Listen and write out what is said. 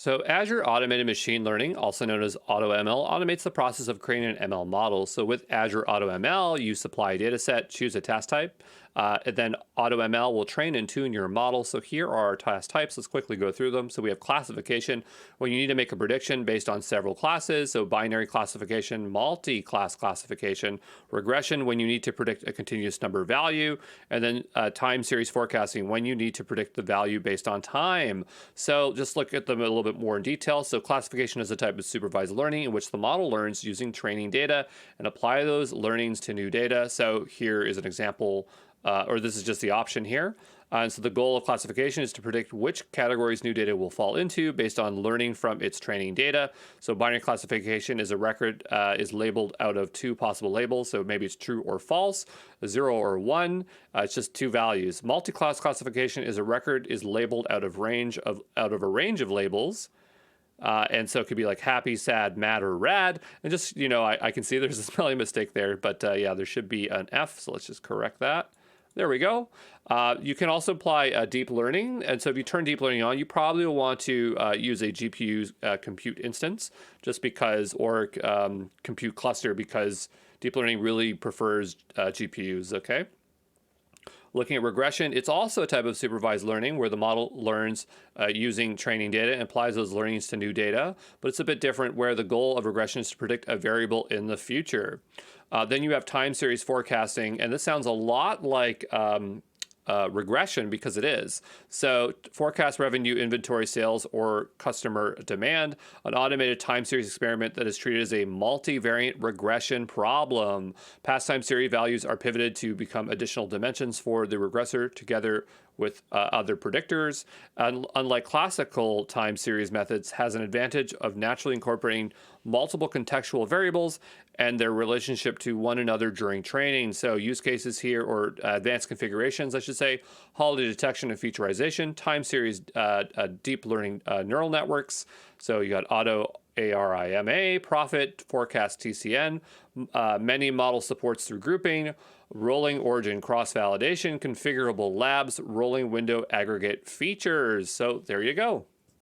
So Azure Automated Machine Learning, also known as AutoML, automates the process of creating an ML model. So with Azure AutoML, you supply a data set, choose a task type, and then AutoML will train and tune your model. So here are our task types. Let's quickly go through them. So we have classification, when you need to make a prediction based on several classes. So binary classification, multi-class classification, regression, when you need to predict a continuous number value, and then time series forecasting, when you need to predict the value based on time. So just look at them a little bit more in detail. So classification is a type of supervised learning in which the model learns using training data and apply those learnings to new data. So here is an example, or this is just the option here. And so the goal of classification is to predict which categories new data will fall into based on learning from its training data. So binary classification is a record is labeled out of two possible labels. So maybe it's true or false, 0 or 1. It's just two values. Multi-class classification is a record is labeled out of a range of labels. And so it could be like happy, sad, mad, or rad. And just, I can see there's a spelling mistake there, but yeah, there should be an F. So let's just correct that. There we go. You can also apply deep learning. And so if you turn deep learning on, you probably will want to use a GPU compute instance just because, or compute cluster, because deep learning really prefers GPUs, okay? Looking at regression, it's also a type of supervised learning where the model learns using training data and applies those learnings to new data, but it's a bit different where the goal of regression is to predict a variable in the future. Then you have time series forecasting, and this sounds a lot like regression because it is. So forecast revenue, inventory sales, or customer demand, an automated time series experiment that is treated as a multivariate regression problem. Past time series values are pivoted to become additional dimensions for the regressor together with other predictors. And unlike classical time series methods, has an advantage of naturally incorporating multiple contextual variables and their relationship to one another during training. So use cases here, or advanced configurations, I should say, holiday detection and featureization, time series deep learning neural networks. So you got auto ARIMA, profit, forecast TCN, many model supports through grouping, rolling origin cross-validation, configurable labs, rolling window aggregate features. So there you go.